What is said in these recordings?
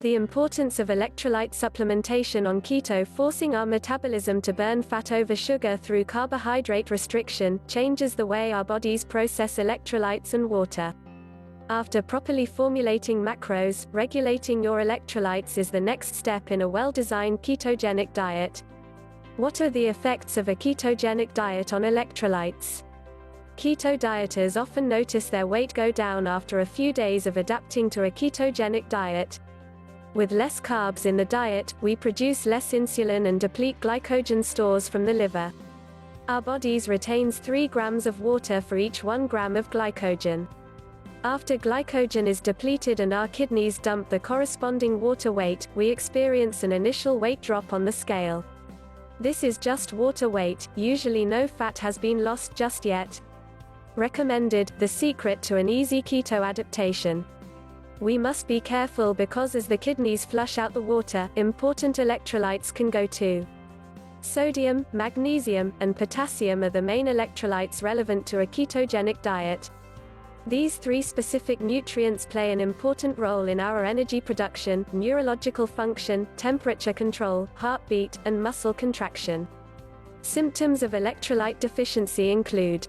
The importance of electrolyte supplementation on keto. Forcing our metabolism to burn fat over sugar through carbohydrate restriction changes the way our bodies process electrolytes and water. After properly formulating macros, regulating your electrolytes is the next step in a well-designed ketogenic diet. What are the effects of a ketogenic diet on electrolytes? Keto dieters often notice their weight go down after a few days of adapting to a ketogenic diet. With less carbs in the diet, we produce less insulin and deplete glycogen stores from the liver. Our bodies retains 3 grams of water for each 1 gram of glycogen. After glycogen is depleted and our kidneys dump the corresponding water weight, we experience an initial weight drop on the scale. This is just water weight, usually no fat has been lost just yet. Recommended, the secret to an easy keto adaptation. We must be careful because as the kidneys flush out the water, important electrolytes can go too. Sodium, magnesium, and potassium are the main electrolytes relevant to a ketogenic diet. These 3 specific nutrients play an important role in our energy production, neurological function, temperature control, heartbeat, and muscle contraction. Symptoms of electrolyte deficiency include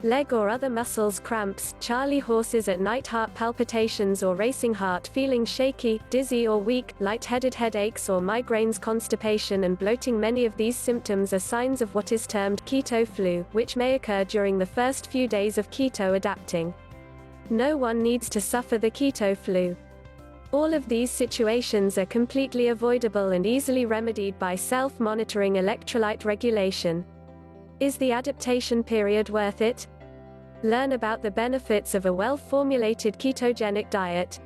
leg or other muscles cramps, charley horses at night, heart palpitations or racing heart, feeling shaky, dizzy or weak, lightheaded, headaches or migraines, constipation and bloating. Many of these symptoms are signs of what is termed keto flu, which may occur during the first few days of keto adapting. No one needs to suffer the keto flu. All of these situations are completely avoidable and easily remedied by self-monitoring electrolyte regulation. Is the adaptation period worth it? Learn about the benefits of a well-formulated ketogenic diet.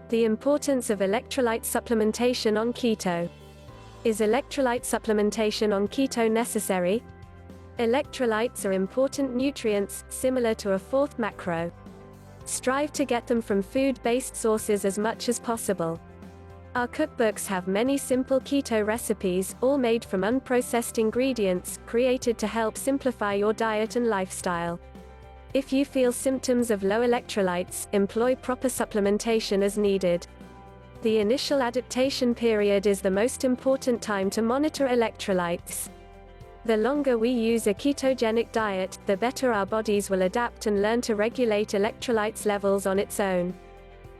The importance of electrolyte supplementation on keto. Is electrolyte supplementation on keto necessary? Electrolytes are important nutrients, similar to a 4th macro. Strive to get them from food-based sources as much as possible. Our cookbooks have many simple keto recipes, all made from unprocessed ingredients, created to help simplify your diet and lifestyle. If you feel symptoms of low electrolytes, employ proper supplementation as needed. The initial adaptation period is the most important time to monitor electrolytes. The longer we use a ketogenic diet, the better our bodies will adapt and learn to regulate electrolytes levels on its own.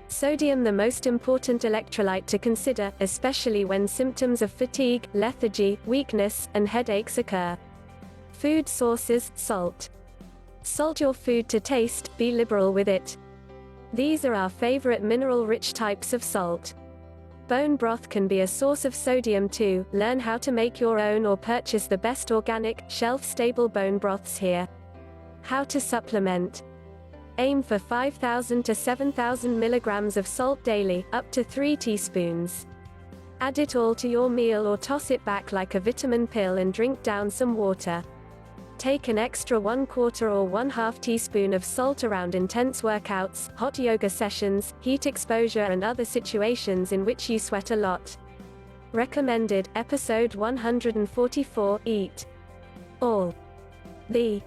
Sodium, the most important electrolyte to consider, especially when symptoms of fatigue, lethargy, weakness, and headaches occur. Food sources, salt. Salt your food to taste, be liberal with it. These are our favorite mineral-rich types of salt. Bone broth can be a source of sodium too. Learn how to make your own or purchase the best organic, shelf-stable bone broths here. How to supplement. Aim for 5,000 to 7,000 milligrams of salt daily, up to 3 teaspoons. Add it all to your meal or toss it back like a vitamin pill and drink down some water. Take an extra 1/4 or 1/2 teaspoon of salt around intense workouts, hot yoga sessions, heat exposure and other situations in which you sweat a lot. Recommended, episode 144, eat all the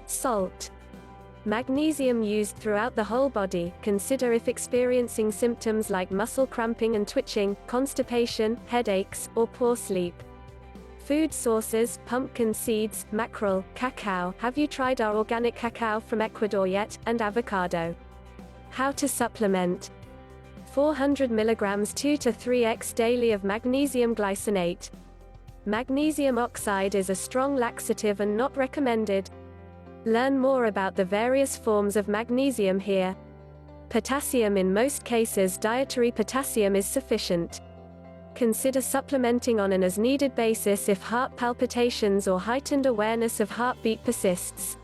salt. Magnesium used throughout the whole body. Consider if experiencing symptoms like muscle cramping and twitching, constipation, headaches, or poor sleep. Food sources, pumpkin seeds, mackerel, cacao. Have you tried our organic cacao from Ecuador yet? And avocado. How to supplement. 400 mg 2 to 3x daily of magnesium glycinate. Magnesium oxide is a strong laxative and not recommended. Learn more about the various forms of magnesium here. Potassium. In most cases, dietary potassium is sufficient. Consider supplementing on an as-needed basis if heart palpitations or heightened awareness of heartbeat persists.